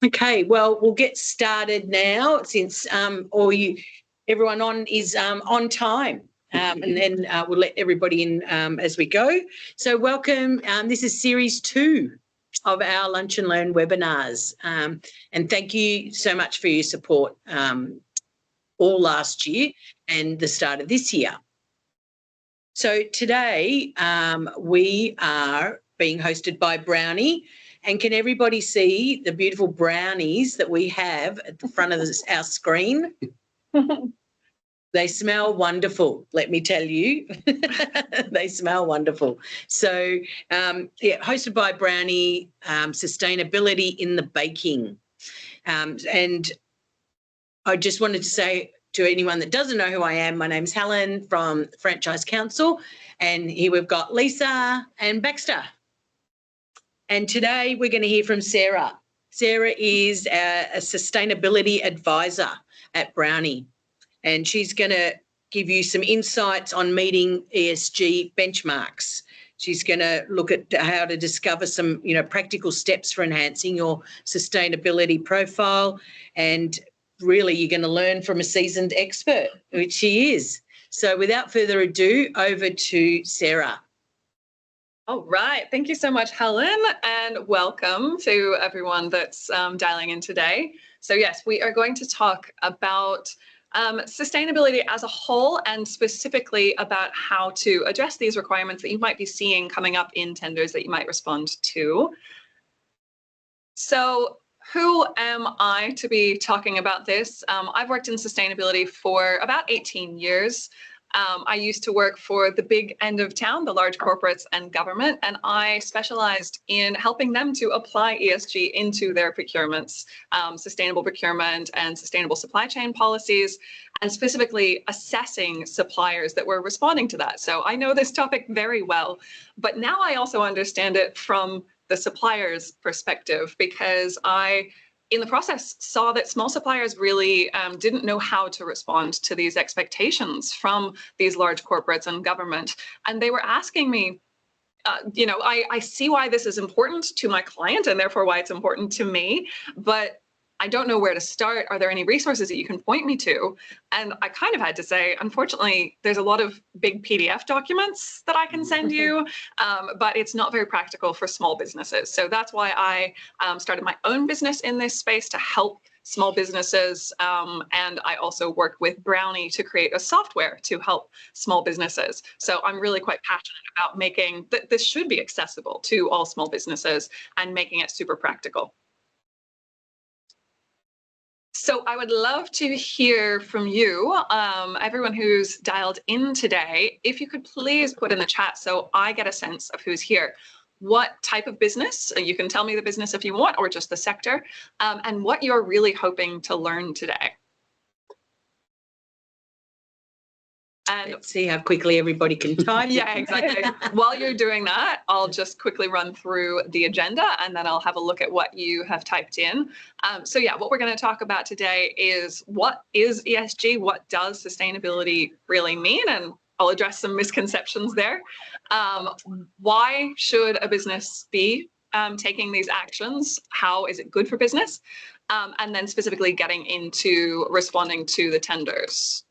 Okay, well, we'll get started now since everyone on is on time, and then we'll let everybody in as we go. So welcome. This is series 2 of our Lunch and Learn webinars, and thank you so much for your support all last year and the start of this year. So today we are being hosted by Brownee, and can everybody see the beautiful brownies that we have at the front of our screen? They smell wonderful, let me tell you. They smell wonderful. So, yeah, hosted by Brownee, Sustainability in the Baking. And I just wanted to say to anyone that doesn't know who I am, my name's Helen from Franchise Council, and here we've got Lisa and Baxter. And today we're going to hear from Sarah. Sarah is a sustainability advisor at Brownee, and she's going to give you some insights on meeting ESG benchmarks. She's going to look at how to discover some, practical steps for enhancing your sustainability profile, and really you're going to learn from a seasoned expert, which she is. So without further ado, over to Sarah. All right. Thank you so much, Helen, and welcome to everyone that's dialing in today. So yes, we are going to talk about sustainability as a whole, and specifically about how to address these requirements that you might be seeing coming up in tenders that you might respond to. So who am I to be talking about this? I've worked in sustainability for about 18 years. I used to work for the big end of town, the large corporates and government, and I specialized in helping them to apply ESG into their procurements, sustainable procurement and sustainable supply chain policies, and specifically assessing suppliers that were responding to that. So I know this topic very well, but now I also understand it from the supplier's perspective, because I, in the process, saw that small suppliers really didn't know how to respond to these expectations from these large corporates and government. And they were asking me, I see why this is important to my client and therefore why it's important to me, but I don't know where to start. Are there any resources that you can point me to? And I kind of had to say, unfortunately, there's a lot of big PDF documents that I can send you, but it's not very practical for small businesses. So that's why I started my own business in this space to help small businesses. And I also worked with Brownee to create a software to help small businesses. So I'm really quite passionate about making that this should be accessible to all small businesses and making it super practical. So I would love to hear from you, everyone who's dialed in today. If you could please put in the chat so I get a sense of who's here. What type of business, you can tell me the business if you want, or just the sector, and what you're really hoping to learn today. And let's see how quickly everybody can type. Yeah, exactly. While you're doing that, I'll just quickly run through the agenda, and then I'll have a look at what you have typed in. So yeah, what we're going to talk about today is what is ESG, what does sustainability really mean, and I'll address some misconceptions there. Why should a business be taking these actions? How is it good for business? And then specifically getting into responding to the tenders.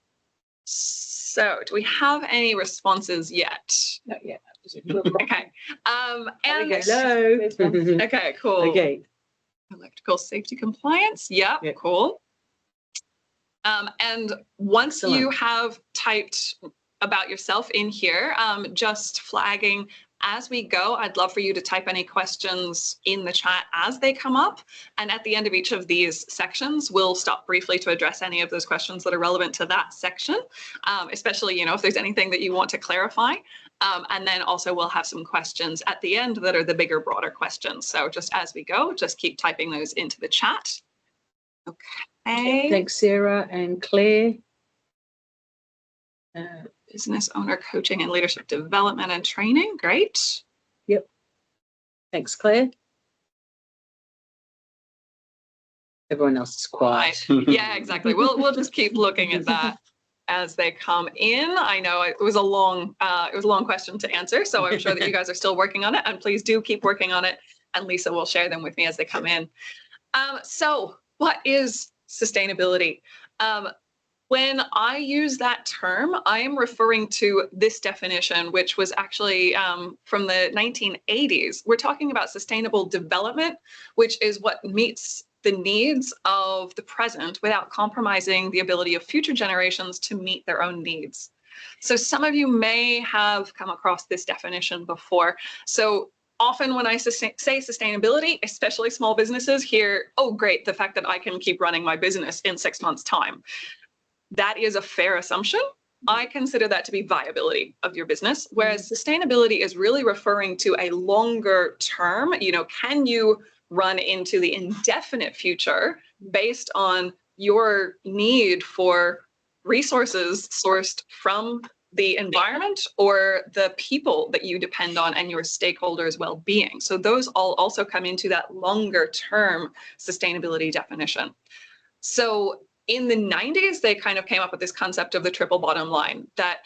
So do we have any responses yet? Not yet. Okay. And hello. Okay, cool. Okay. Electrical safety compliance. Yep, cool. And once Excellent. You have typed about yourself in here, just flagging as we go, I'd love for you to type any questions in the chat as they come up. And at the end of each of these sections, we'll stop briefly to address any of those questions that are relevant to that section, especially, if there's anything that you want to clarify. And then also we'll have some questions at the end that are the bigger, broader questions. So just as we go, just keep typing those into the chat. Okay. Thanks, Sarah and Claire. Business owner coaching and leadership development and training. Great. Yep. Thanks, Claire. Everyone else is quiet. Yeah, exactly. We'll just keep looking at that as they come in. I know it was a long question to answer, so I'm sure that you guys are still working on it, and please do keep working on it and Lisa will share them with me as they come in. So what is sustainability? When I use that term, I am referring to this definition, which was actually from the 1980s. We're talking about sustainable development, which is what meets the needs of the present without compromising the ability of future generations to meet their own needs. So some of you may have come across this definition before. So often when I say sustainability, especially small businesses, hear, oh, great, the fact that I can keep running my business in 6 months' time. That is a fair assumption. I consider that to be viability of your business, whereas sustainability is really referring to a longer term. Can you run into the indefinite future based on your need for resources sourced from the environment or the people that you depend on and your stakeholders' well-being? So those all also come into that longer term sustainability definition. So in the 90s, they kind of came up with this concept of the triple bottom line, that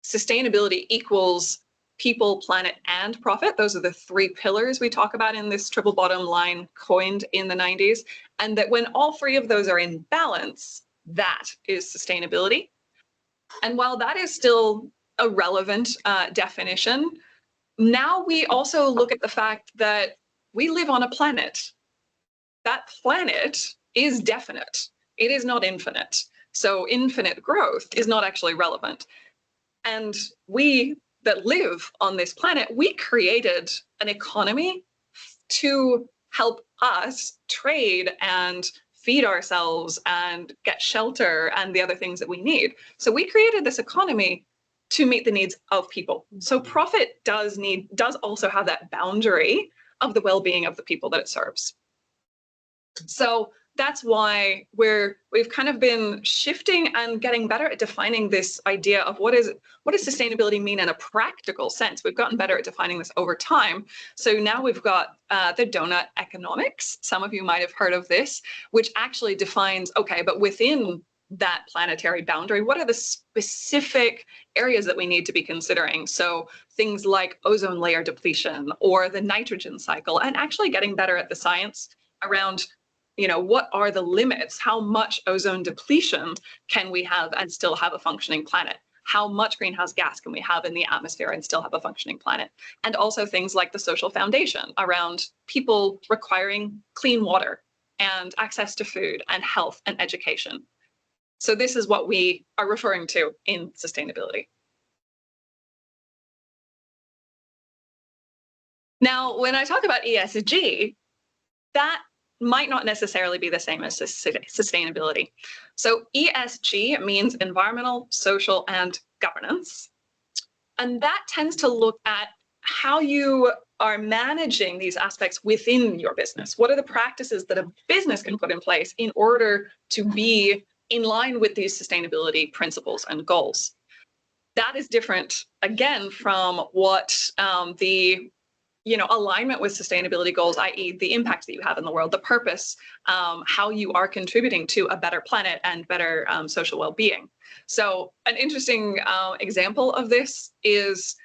sustainability equals people, planet, and profit. Those are the 3 pillars we talk about in this triple bottom line coined in the 90s. And that when all 3 of those are in balance, that is sustainability. And while that is still a relevant definition, now we also look at the fact that we live on a planet. That planet is definite. It is not infinite. So infinite growth is not actually relevant. And we that live on this planet, we created an economy to help us trade and feed ourselves and get shelter and the other things that we need. So we created this economy to meet the needs of people. So profit does also have that boundary of the well-being of the people that it serves. So that's why we've kind of been shifting and getting better at defining this idea of what does sustainability mean in a practical sense. We've gotten better at defining this over time. So now we've got the donut economics. Some of you might have heard of this, which actually defines, okay, but within that planetary boundary, what are the specific areas that we need to be considering? So things like ozone layer depletion or the nitrogen cycle, and actually getting better at the science around what are the limits? How much ozone depletion can we have and still have a functioning planet? How much greenhouse gas can we have in the atmosphere and still have a functioning planet? And also things like the social foundation around people requiring clean water and access to food and health and education. So this is what we are referring to in sustainability. Now, when I talk about ESG, that might not necessarily be the same as sustainability. So ESG means environmental, social, and governance. And that tends to look at how you are managing these aspects within your business. What are the practices that a business can put in place in order to be in line with these sustainability principles and goals? That is different, again, from what the alignment with sustainability goals, i.e. the impact that you have in the world, the purpose, how you are contributing to a better planet and better social well-being. So an interesting example of this is,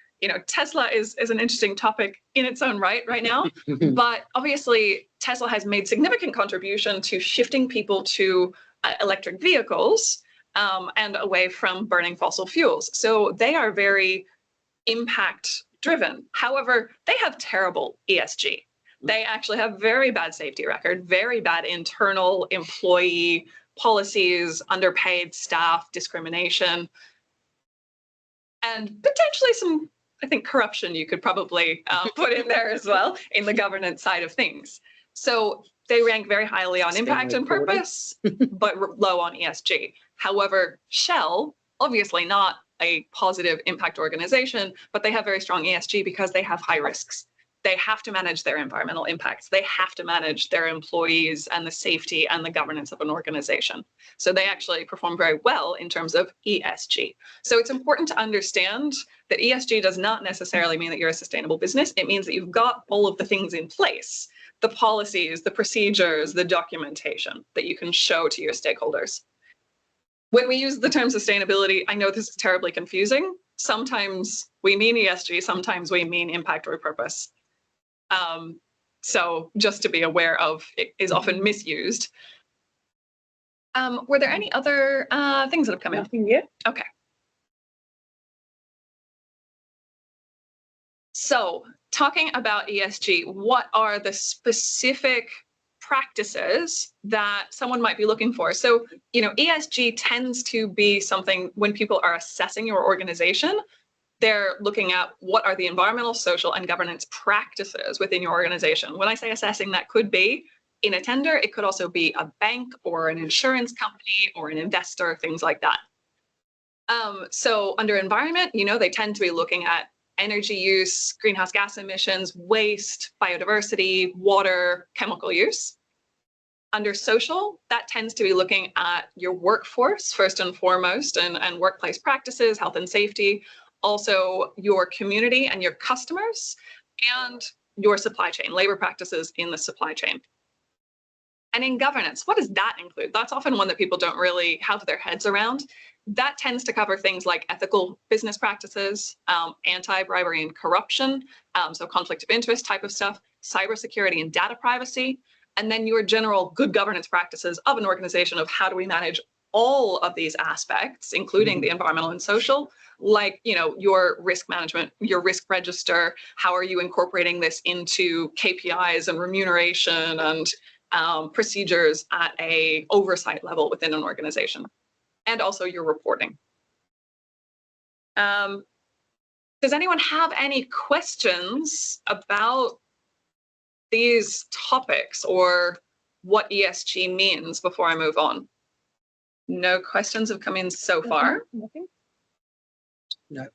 Tesla is an interesting topic in its own right now, but obviously Tesla has made significant contribution to shifting people to electric vehicles and away from burning fossil fuels. So they are very impact driven. However, they have terrible ESG. They actually have very bad safety record, very bad internal employee policies, underpaid staff, discrimination, and potentially some, I think, corruption you could probably put in there as well in the governance side of things. So they rank very highly on impact and purpose, but low on ESG. However, Shell, obviously not a positive impact organization, but they have very strong ESG because they have high risks. They have to manage their environmental impacts. They have to manage their employees and the safety and the governance of an organization. So they actually perform very well in terms of ESG. So it's important to understand that ESG does not necessarily mean that you're a sustainable business. It means that you've got all of the things in place, the policies, the procedures, the documentation that you can show to your stakeholders. When we use the term sustainability, I know this is terribly confusing. Sometimes we mean ESG, sometimes we mean impact or purpose. So just to be aware of, it is often misused. Were there any other things that have come in? Nothing yet. Okay. So talking about ESG, what are the specific practices that someone might be looking for? So, ESG tends to be something when people are assessing your organization, they're looking at what are the environmental, social, and governance practices within your organization. When I say assessing, that could be in a tender, it could also be a bank or an insurance company or an investor, things like that. So under environment, they tend to be looking at energy use, greenhouse gas emissions, waste, biodiversity, water, chemical use. Under social, that tends to be looking at your workforce first and foremost, and workplace practices, health and safety, also your community and your customers, and your supply chain, labor practices in the supply chain. And in governance, what does that include? That's often one that people don't really have their heads around. That tends to cover things like ethical business practices, anti-bribery and corruption, so conflict of interest type of stuff, cybersecurity and data privacy, and then your general good governance practices of an organization of how do we manage all of these aspects, including the environmental and social, like, your risk management, your risk register, how are you incorporating this into KPIs and remuneration and procedures at a oversight level within an organization, and also your reporting. Does anyone have any questions about these topics or what ESG means before I move on? No questions have come in so far. Nothing. No.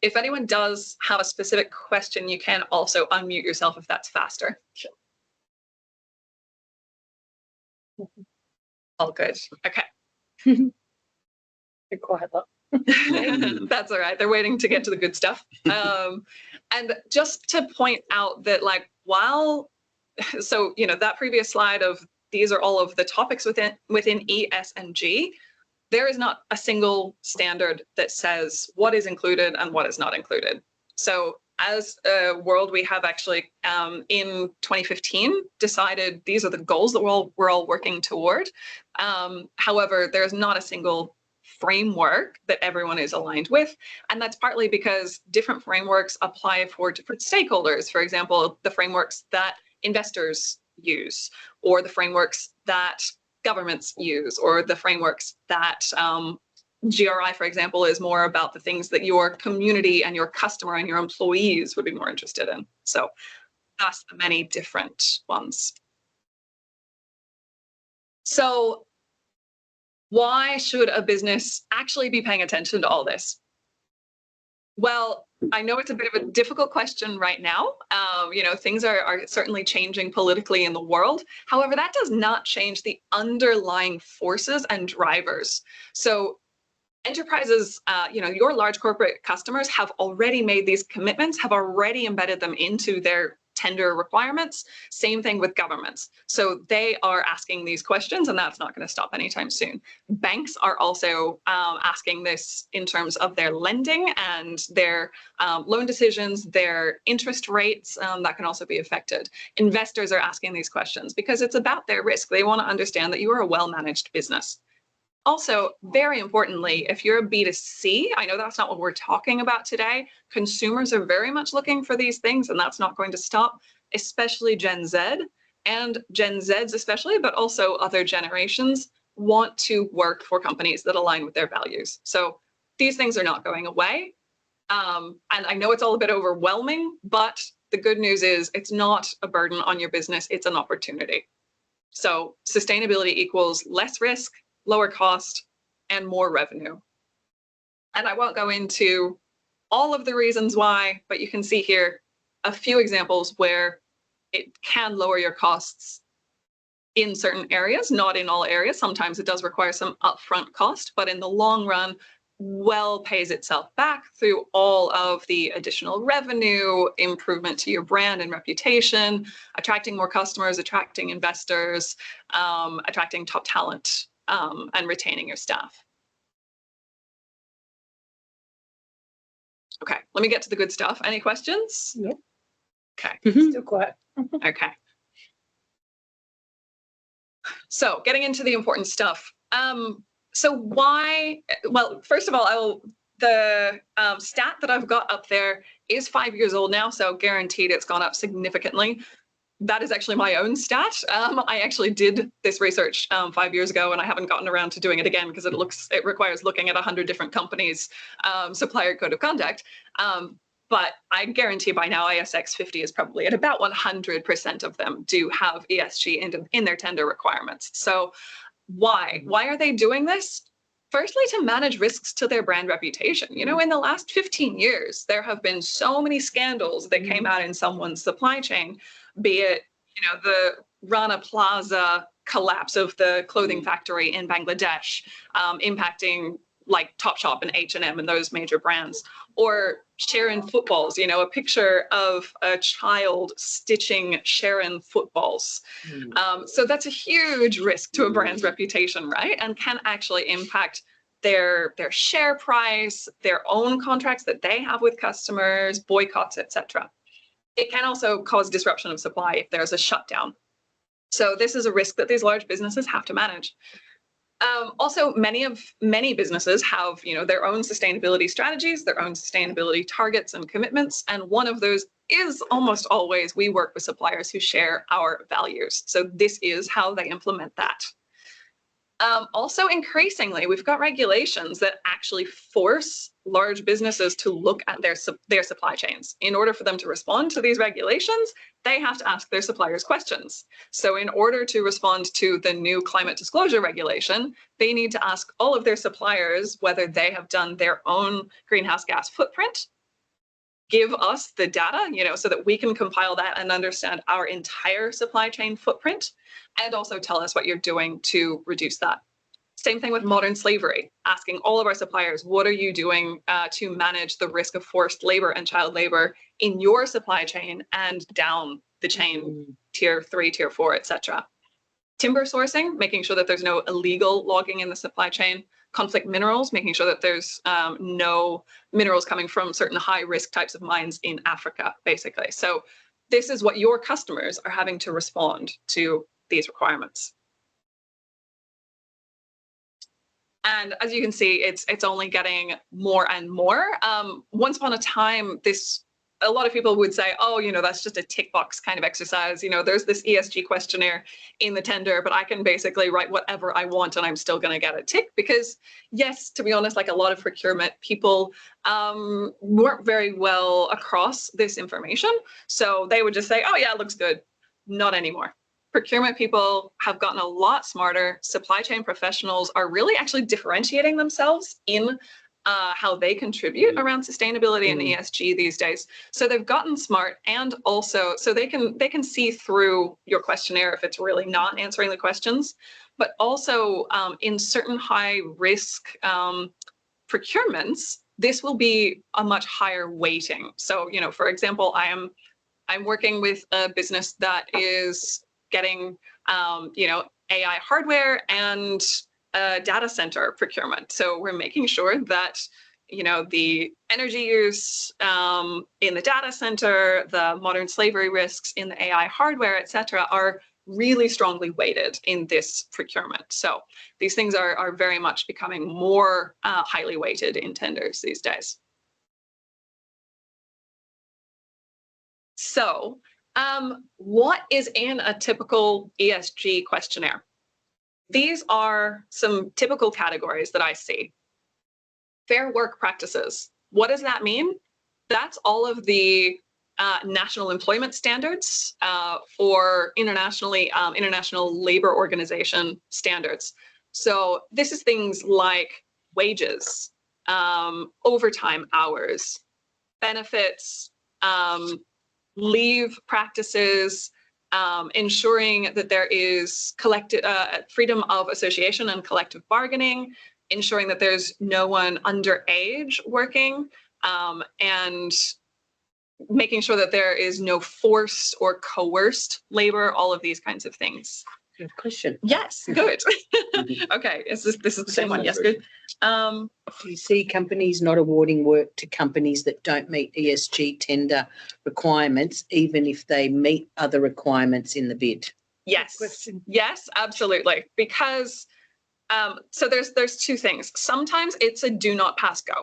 If anyone does have a specific question, you can also unmute yourself if that's faster. Sure. All good. Okay. Be quiet though. That's all right. They're waiting to get to the good stuff. And just to point out that, so that previous slide of these are all of the topics within E, S, and G, there is not a single standard that says what is included and what is not included. So as a world, we have actually in 2015 decided these are the goals that we're all working toward. However, there's not a single framework that everyone is aligned with. And that's partly because different frameworks apply for different stakeholders. For example, the frameworks that investors use, or the frameworks that governments use, or the frameworks that GRI, for example, is more about the things that your community and your customer and your employees would be more interested in. So that's the many different ones. So why should a business actually be paying attention to all this? Well, I know it's a bit of a difficult question right now. Things are certainly changing politically in the world. However, that does not change the underlying forces and drivers. So enterprises, your large corporate customers have already made these commitments, have already embedded them into their tender requirements. Same thing with governments. So they are asking these questions, and that's not going to stop anytime soon. Banks are also asking this in terms of their lending and their loan decisions, their interest rates that can also be affected. Investors are asking these questions because it's about their risk. They want to understand that you are a well-managed business. Also, very importantly, if you're a B2C, I know that's not what we're talking about today. Consumers are very much looking for these things, and that's not going to stop, especially Gen Z, and Gen Zs especially, but also other generations want to work for companies that align with their values. So these things are not going away. And I know it's all a bit overwhelming, but the good news is it's not a burden on your business, it's an opportunity. So sustainability equals less risk, lower cost, and more revenue. And I won't go into all of the reasons why, but you can see here a few examples where it can lower your costs in certain areas, not in all areas. Sometimes it does require some upfront cost, but in the long run, well pays itself back through all of the additional revenue, improvement to your brand and reputation, attracting more customers, attracting investors, attracting top talent, and retaining your staff. Okay, let me get to the good stuff. Any questions? Yep. Okay. Still quiet. Okay. So getting into the important stuff. So why, well, first of all, the stat that I've got up there is 5 years old now, so guaranteed it's gone up significantly. That is actually my own stat. I actually did this research 5 years ago, and I haven't gotten around to doing it again because it requires looking at 100 different companies' supplier code of conduct. But I guarantee by now ASX 50 is probably at about 100% of them do have ESG in their tender requirements. So why? Why are they doing this? Firstly, to manage risks to their brand reputation. You know, in the last 15 years, there have been so many scandals that came out in someone's supply chain, be it, you know, the Rana Plaza collapse of the clothing factory in Bangladesh, impacting like Topshop and H&M and those major brands, or Sharon footballs, you know, a picture of a child stitching Sharon footballs. So that's a huge risk to a brand's reputation, right? And can actually impact their share price, their own contracts that they have with customers, boycotts, etc. It can also cause disruption of supply if there's a shutdown. So this is a risk that these large businesses have to manage. Also, many businesses have, you know, their own sustainability strategies, their own sustainability targets and commitments, and one of those is almost always we work with suppliers who share our values. So this is how they implement that. Also, increasingly, we've got regulations that actually force large businesses to look at their supply chains. In order for them to respond to these regulations, they have to ask their suppliers questions. So in order to respond to the new climate disclosure regulation, they need to ask all of their suppliers whether they have done their own greenhouse gas footprint, give us the data, you know, so that we can compile that and understand our entire supply chain footprint, and also tell us what you're doing to reduce that. Same thing with modern slavery, asking all of our suppliers, what are you doing to manage the risk of forced labor and child labor in your supply chain and down the chain, tier 3, tier 4, etc. Timber sourcing, making sure that there's no illegal logging in the supply chain. Conflict minerals, making sure that there's no minerals coming from certain high-risk types of mines in Africa, basically. So this is what your customers are having to respond to these requirements. And as you can see, it's only getting more and more. Once upon a time, a lot of people would say, oh, you know, that's just a tick box kind of exercise. You know, there's this ESG questionnaire in the tender, but I can basically write whatever I want and I'm still going to get a tick. Because yes, to be honest, like a lot of procurement people weren't very well across this information. So they would just say, oh yeah, it looks good. Not anymore. Procurement people have gotten a lot smarter. Supply chain professionals are really actually differentiating themselves in how they contribute around sustainability and ESG these days. So they've gotten smart, and also so they can see through your questionnaire if it's really not answering the questions. But also in certain high risk procurements, this will be a much higher weighting. So, you know, for example, I'm working with a business that is getting you know, AI hardware and data center procurement. So we're making sure that, you know, the energy use in the data center, the modern slavery risks in the AI hardware, et cetera, are really strongly weighted in this procurement. So these things are very much becoming more highly weighted in tenders these days. So what is in a typical ESG questionnaire? These are some typical categories that I see. Fair work practices. What does that mean? That's all of the national employment standards or international labor organization standards. So this is things like wages, overtime hours, benefits, leave practices, ensuring that there is freedom of association and collective bargaining, ensuring that there's no one underage working, and making sure that there is no forced or coerced labor, all of these kinds of things. Good question. Yes, good. Okay, this is the same one. Yes, good. Do you see companies not awarding work to companies that don't meet ESG tender requirements, even if they meet other requirements in the bid? Yes. question? Yes, absolutely. Because so there's two things. Sometimes it's a do not pass go.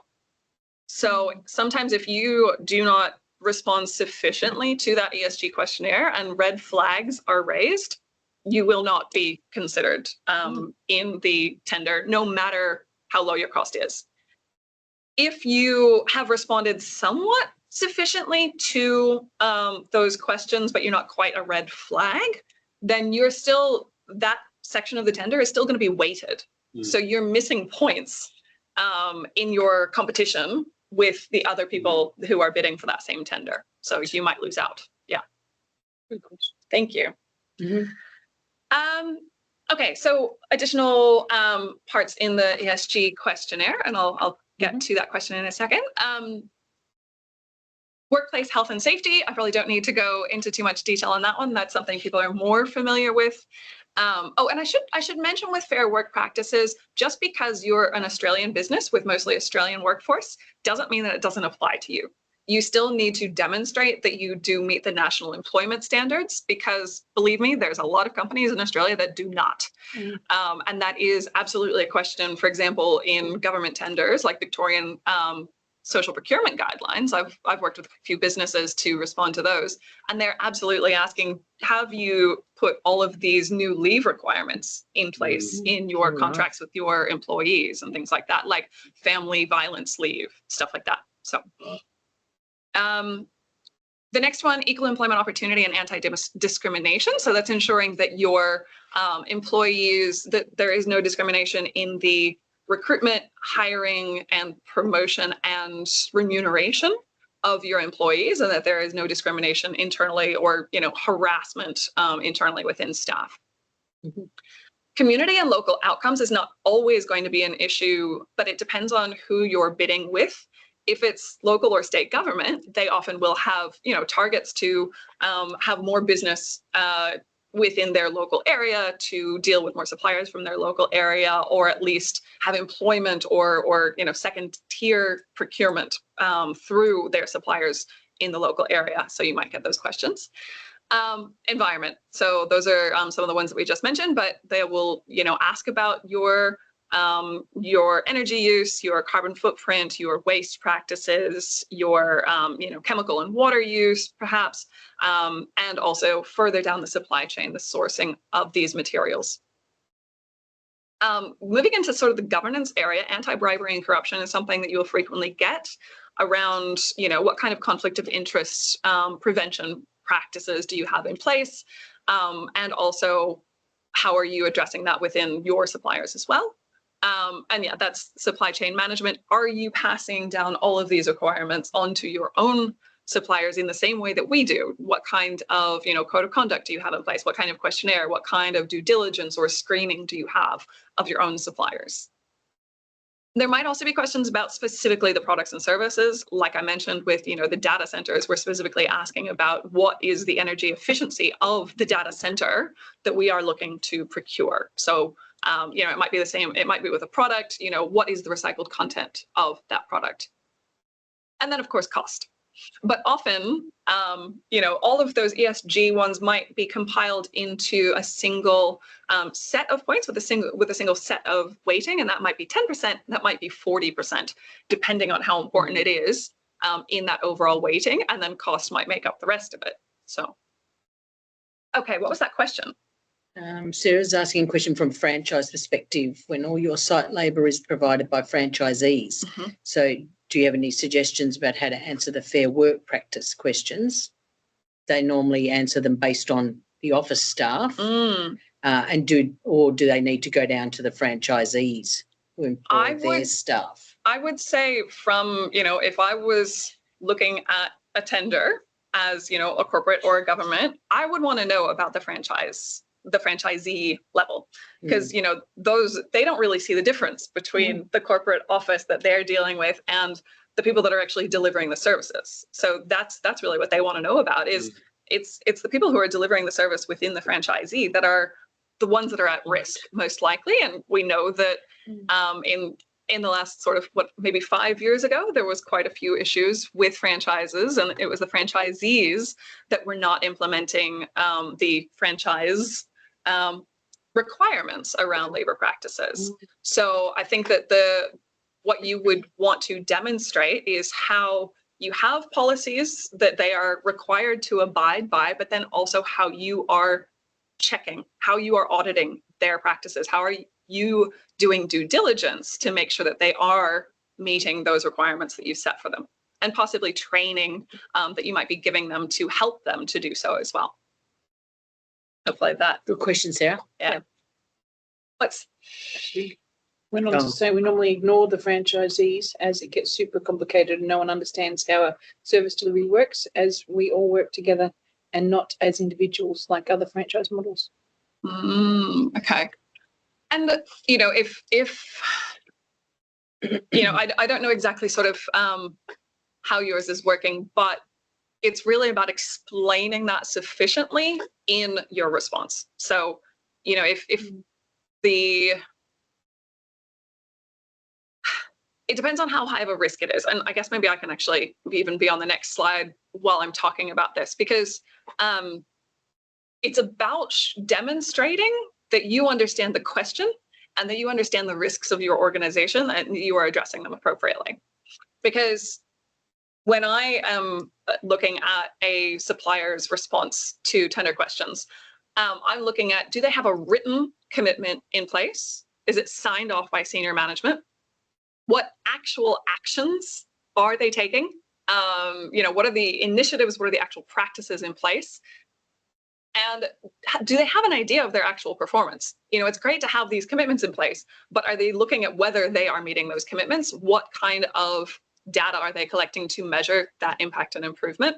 So sometimes if you do not respond sufficiently to that ESG questionnaire and red flags are raised, you will not be considered in the tender, no matter how low your cost is. If you have responded somewhat sufficiently to those questions, but you're not quite a red flag, then you're still, that section of the tender is still going to be weighted. So you're missing points in your competition with the other people who are bidding for that same tender. So you might lose out. Yeah. Good question. Thank you. Mm-hmm. Okay, so additional parts in the ESG questionnaire, and I'll get to that question in a second. Workplace health and safety. I probably don't need to go into too much detail on that one. That's something people are more familiar with. Oh, and I should mention with fair work practices, just because you're an Australian business with mostly Australian workforce doesn't mean that it doesn't apply to you. You still need to demonstrate that you do meet the national employment standards, because believe me, there's a lot of companies in Australia that do not. And that is absolutely a question, for example, in government tenders like Victorian social procurement guidelines. I've worked with a few businesses to respond to those, and they're absolutely asking, have you put all of these new leave requirements in place in your contracts with your employees and things like that, like family violence leave, stuff like that. So the next one, equal employment opportunity and anti-discrimination. So that's ensuring that your employees, that there is no discrimination in the recruitment, hiring, and promotion and remuneration of your employees, and that there is no discrimination internally or, you know, harassment internally within staff. Community and local outcomes is not always going to be an issue, but it depends on who you're bidding with. If it's local or state government, they often will have, you know, targets to have more business within their local area, to deal with more suppliers from their local area, or at least have employment or you know, second tier procurement through their suppliers in the local area. So you might get those questions. Environment. So those are some of the ones that we just mentioned, but they will, you know, ask about your energy use, your carbon footprint, your waste practices, your you know, chemical and water use, perhaps, and also further down the supply chain, the sourcing of these materials. Moving into sort of the governance area, anti-bribery and corruption is something that you will frequently get around, you know, what kind of conflict of interest prevention practices do you have in place, and also how are you addressing that within your suppliers as well. And yeah, that's supply chain management. Are you passing down all of these requirements onto your own suppliers in the same way that we do? What kind of, you know, code of conduct do you have in place? What kind of questionnaire? What kind of due diligence or screening do you have of your own suppliers? There might also be questions about specifically the products and services. Like I mentioned with, you know, the data centers, we're specifically asking about what is the energy efficiency of the data center that we are looking to procure. So you know, it might be the same, it might be with a product, you know, what is the recycled content of that product? And then of course, cost. But often, you know, all of those ESG ones might be compiled into a single set of points with a single set of weighting, and that might be 10%, that might be 40%, depending on how important it is in that overall weighting, and then cost might make up the rest of it. So, okay, what was that question? Sarah's asking a question from franchise perspective. When all your site labour is provided by franchisees, so do you have any suggestions about how to answer the fair work practice questions? They normally answer them based on the office staff, and do they need to go down to the franchisees who employ their staff? I would say from, you know, if I was looking at a tender as, you know, a corporate or a government, I would want to know about the franchisee level, because you know, those, they don't really see the difference between the corporate office that they're dealing with and the people that are actually delivering the services. So that's really what they want to know about, is it's the people who are delivering the service within the franchisee that are the ones that are at risk most likely. And we know that in the last sort of maybe 5 years ago, there was quite a few issues with franchises, and it was the franchisees that were not implementing the franchise requirements around labor practices. So I think that what you would want to demonstrate is how you have policies that they are required to abide by, but then also how you are checking, how you are auditing their practices, how are you doing due diligence to make sure that they are meeting those requirements that you set for them, and possibly training that you might be giving them to help them to do so as well. Hopefully that. Good question, Sarah. Yeah. Let's. Went on to say we normally ignore the franchisees as it gets super complicated and no one understands how a service delivery works, as we all work together and not as individuals like other franchise models. Okay. And, you know, if you know, I don't know exactly sort of how yours is working, but it's really about explaining that sufficiently in your response. So, you know, if it depends on how high of a risk it is. And I guess maybe I can actually even be on the next slide while I'm talking about this, because it's about demonstrating that you understand the question and that you understand the risks of your organization and you are addressing them appropriately. Because when I am looking at a supplier's response to tender questions, I'm looking at, do they have a written commitment in place? Is it signed off by senior management? What actual actions are they taking? You know, what are the initiatives? What are the actual practices in place? And do they have an idea of their actual performance? You know, it's great to have these commitments in place, but are they looking at whether they are meeting those commitments? What kind of data are they collecting to measure that impact and improvement?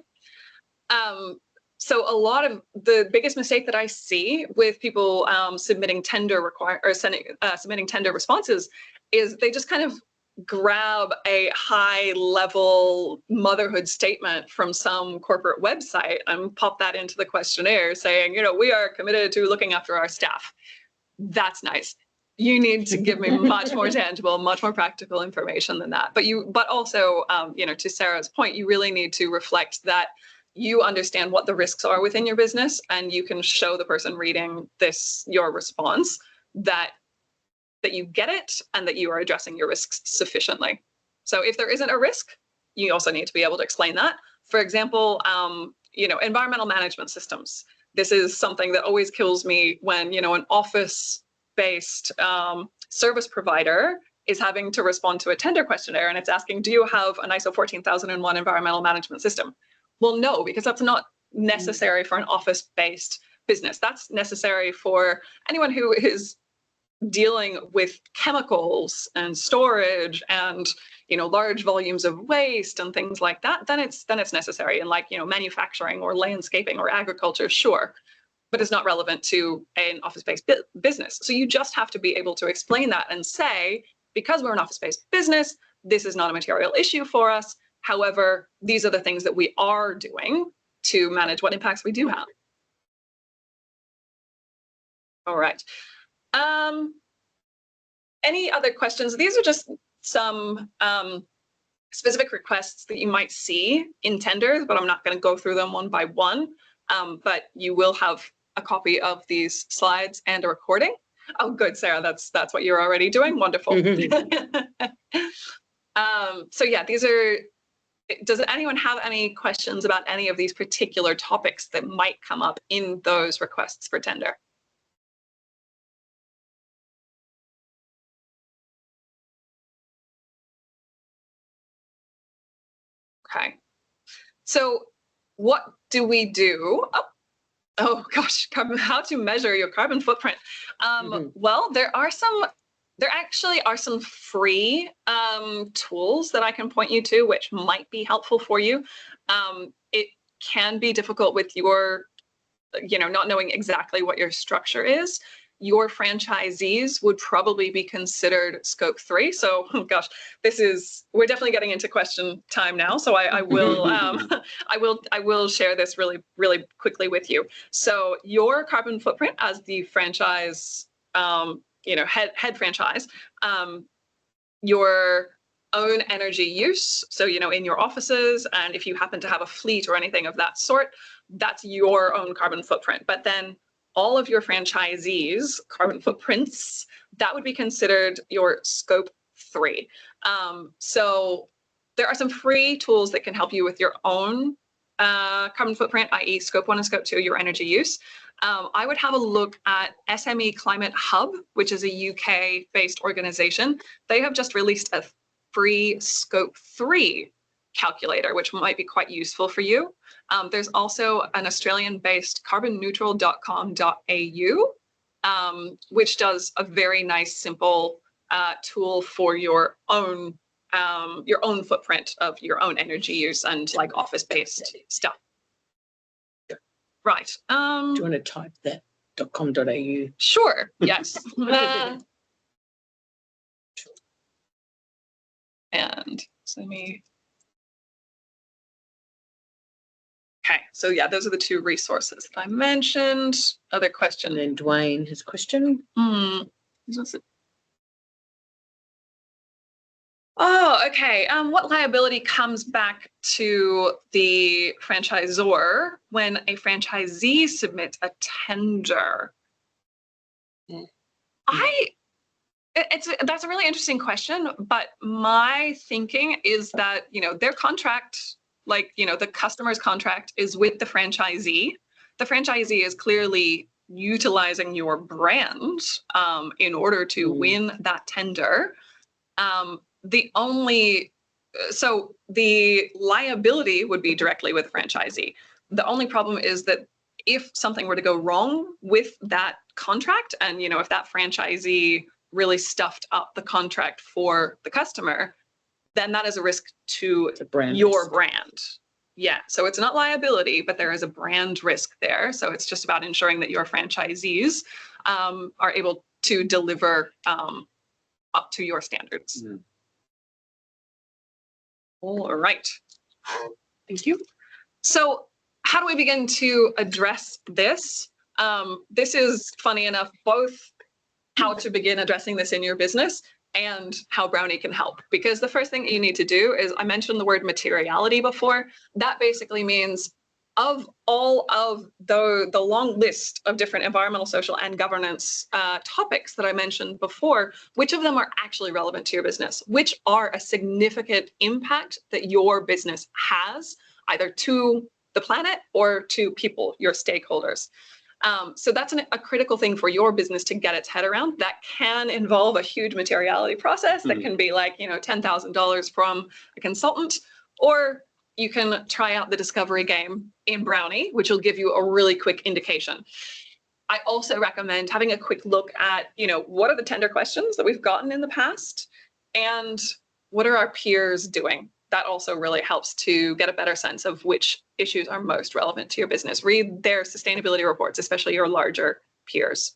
So a lot of the biggest mistake that I see with people submitting tender submitting tender responses is they just kind of grab a high level motherhood statement from some corporate website and pop that into the questionnaire saying, you know, we are committed to looking after our staff. That's nice. You need to give me much more tangible, much more practical information than that. But also, you know, to Sarah's point, you really need to reflect that you understand what the risks are within your business, and you can show the person reading your response, that you get it and that you are addressing your risks sufficiently. So if there isn't a risk, you also need to be able to explain that. For example, you know, environmental management systems. This is something that always kills me when, you know, an office-based service provider is having to respond to a tender questionnaire and it's asking, do you have an ISO 14001 environmental management system? Well, no, because that's not necessary for an office-based business. That's necessary for anyone who is dealing with chemicals and storage and, you know, large volumes of waste and things like that. Then it's necessary in, like, you know, manufacturing or landscaping or agriculture, sure, but it's not relevant to an office-based business. So you just have to be able to explain that and say, because we're an office-based business, this is not a material issue for us. However, these are the things that we are doing to manage what impacts we do have. All right. Any other questions? These are just some specific requests that you might see in tenders, but I'm not going to go through them one by one. But you will have a copy of these slides and a recording. Oh, good, Sarah. That's what you're already doing. Wonderful. So yeah, these are. Does anyone have any questions about any of these particular topics that might come up in those requests for tender? Okay, so what do we do? Oh gosh, how to measure your carbon footprint. Well, there actually are some free tools that I can point you to, which might be helpful for you. It can be difficult with your, you know, not knowing exactly what your structure is. Your franchisees would probably be considered scope 3. So, oh gosh, we're definitely getting into question time now. So I will, I will share this really, really quickly with you. So your carbon footprint as the franchise, you know, head franchise, your own energy use. So, you know, in your offices, and if you happen to have a fleet or anything of that sort, that's your own carbon footprint. But then all of your franchisees' carbon footprints, that would be considered your scope 3. So there are some free tools that can help you with your own carbon footprint, i.e. scope 1 and scope 2, your energy use. I would have a look at SME Climate Hub, which is a UK-based organization. They have just released a free scope 3 calculator, which might be quite useful for you. There's also an Australian-based carbonneutral.com.au, which does a very nice, simple tool for your own footprint of your own energy use and like office-based stuff. Right. Do you want to type that .com.au? Sure. Yes. And so let me. Okay, so yeah, those are the 2 resources that I mentioned. Other question. And then Dwayne has a question. Oh, okay. What liability comes back to the franchisor when a franchisee submits a tender? That's a really interesting question, but my thinking is that, their contract, the customer's contract is with the franchisee. The franchisee is clearly utilizing your brand in order to win that tender. So the liability would be directly with the franchisee. The only problem is that if something were to go wrong with that contract, and if that franchisee really stuffed up the contract for the customer, then that is a risk to your brand. Yeah, so it's not liability, but there is a brand risk there. So it's just about ensuring that your franchisees are able to deliver up to your standards. All right. Thank you. So how do we begin to address this? This is, funny enough, both how to begin addressing this in your business and how Brownee can help. Because the first thing you need to do is, I mentioned the word materiality before. That basically means of all of the long list of different environmental, social, and governance topics that I mentioned before, which of them are actually relevant to your business? Which are a significant impact that your business has, either to the planet or to people, your stakeholders? So that's a critical thing for your business to get its head around. That can involve a huge materiality process that can be like, $10,000 from a consultant, or you can try out the discovery game in Brownee, which will give you a really quick indication. I also recommend having a quick look at, what are the tender questions that we've gotten in the past and what are our peers doing? That also really helps to get a better sense of which issues are most relevant to your business. Read their sustainability reports, especially your larger peers.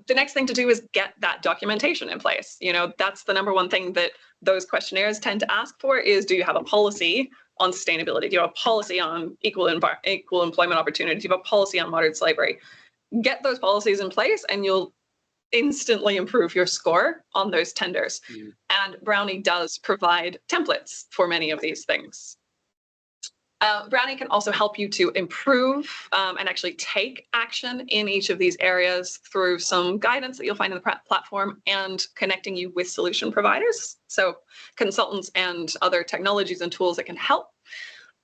The next thing to do is get that documentation in place. That's the number one thing that those questionnaires tend to ask for is, do you have a policy on sustainability? Do you have a policy on equal employment opportunity? Do you have a policy on modern slavery? Get those policies in place and you'll instantly improve your score on those tenders. And Brownee does provide templates for many of these things. Brownee can also help you to improve and actually take action in each of these areas through some guidance that you'll find in the platform and connecting you with solution providers. So consultants and other technologies and tools that can help.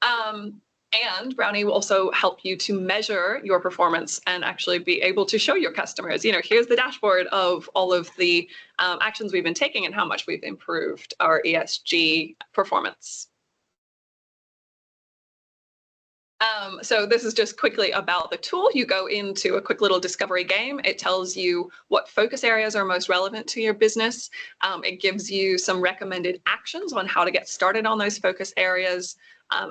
And Brownee will also help you to measure your performance and actually be able to show your customers, here's the dashboard of all of the actions we've been taking and how much we've improved our ESG performance. So this is just quickly about the tool. You go into a quick little discovery game. It tells you what focus areas are most relevant to your business. It gives you some recommended actions on how to get started on those focus areas.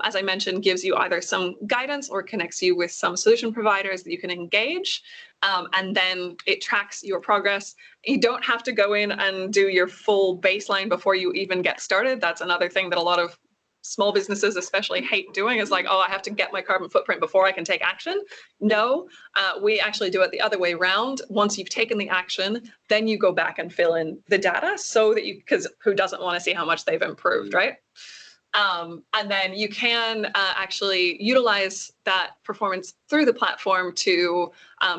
As I mentioned, gives you either some guidance or connects you with some solution providers that you can engage. And then it tracks your progress. You don't have to go in and do your full baseline before you even get started. That's another thing that a lot of small businesses especially hate doing, is like, oh, I have to get my carbon footprint before I can take action. No, we actually do it the other way around. Once you've taken the action, then you go back and fill in the data so that because who doesn't want to see how much they've improved, right? And then you can actually utilize that performance through the platform to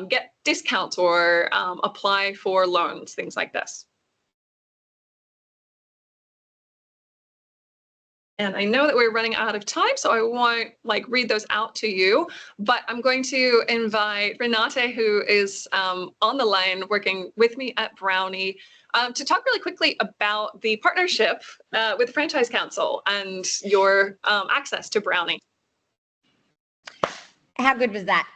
get discounts or apply for loans, things like this. And I know that we're running out of time, so I won't read those out to you, but I'm going to invite Renate, who is on the line working with me at Brownee, to talk really quickly about the partnership with the Franchise Council and your access to Brownee. How good was that?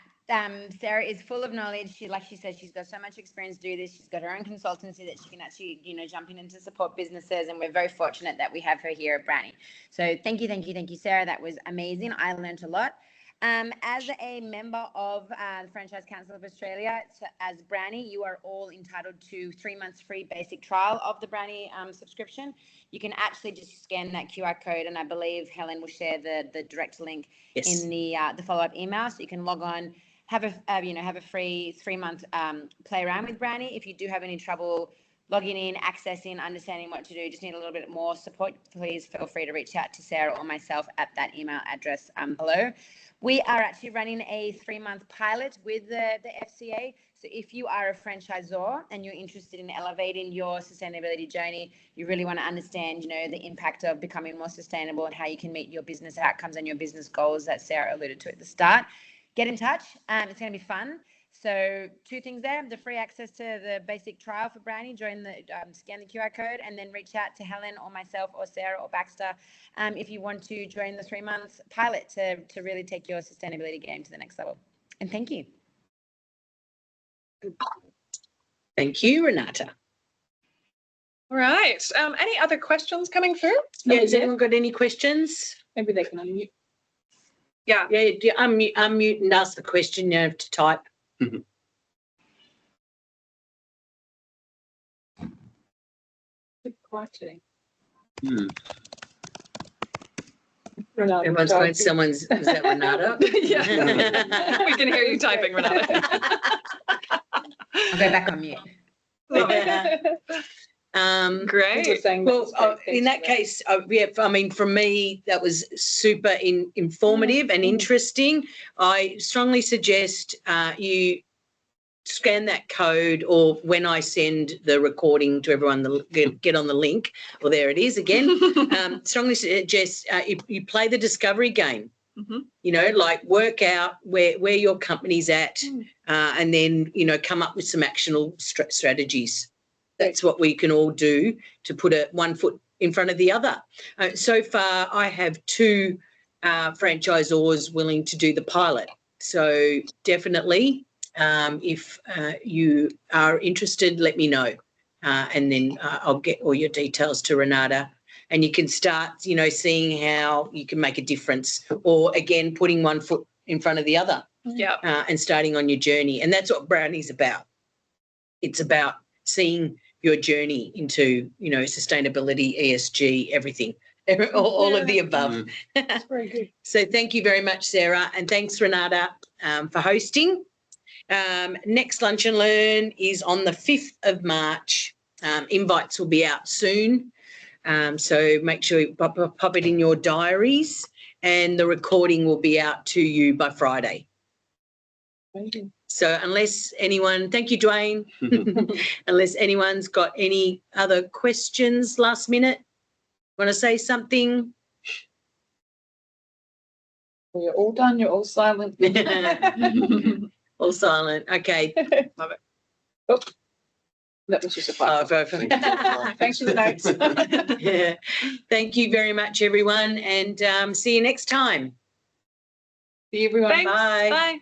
Sarah is full of knowledge. Like she said, she's got so much experience to do this. She's got her own consultancy that she can actually, jump in and to support businesses. And we're very fortunate that we have her here at Brownee. So thank you, Sarah. That was amazing. I learned a lot. As a member of the Franchise Council of Australia, as Brownee, you are all entitled to 3 months free basic trial of the Brownee subscription. You can actually just scan that QR code, and I believe Helen will share the direct link in the follow-up email, so you can log on. Have a free 3 month play around with Brownee. If you do have any trouble logging in, accessing, understanding what to do, just need a little bit more support, please feel free to reach out to Sarah or myself at that email address below. We are actually running a 3 month pilot with the FCA. So if you are a franchisor and you're interested in elevating your sustainability journey, you really want to understand, the impact of becoming more sustainable and how you can meet your business outcomes and your business goals that Sarah alluded to at the start, get in touch. It's going to be fun. So 2 things there: the free access to the basic trial for Brownee, scan the QR code, and then reach out to Helen or myself or Sarah or Baxter if you want to join the 3 months pilot to really take your sustainability game to the next level. And thank you. Thank you, Renata. All right. Any other questions coming through? Yeah, has anyone got any questions? Maybe they can unmute. Yeah. Yeah, unmute and ask the question. You have to type. Quiet today. Everyone's going, is that Renata? Yeah. We can hear you typing, Renata. I'll go back on mute. Great. Well, in that case, for me, that was super informative and interesting. I strongly suggest you scan that code, or when I send the recording to everyone, get on the link, or there it is again. Strongly suggest you play the discovery game. Work out where your company's at, and then, come up with some actionable strategies. That's what we can all do to put one foot in front of the other. So far, I have 2 franchisors willing to do the pilot. So definitely, if you are interested, let me know. And then I'll get all your details to Renata. And you can start, seeing how you can make a difference, or, again, putting one foot in front of the other. Yeah. And starting on your journey. And that's what Brownie's about. It's about seeing your journey into, sustainability, ESG, everything, all of the above. That's very good. So thank you very much, Sarah, and thanks, Renata, for hosting. Next Lunch and Learn is on the 5th of March. Invites will be out soon. So make sure you pop it in your diaries, and the recording will be out to you by Friday. Thank you. So unless anyone, thank you, Dwayne, unless anyone's got any other questions last minute, want to say something? Well, you're all done. You're all silent. All silent. Okay. Love it. Oh, that was just a fire. Thanks for the notes. Yeah. Thank you very much, everyone, and see you next time. See you, everyone. Thanks. Bye. Bye.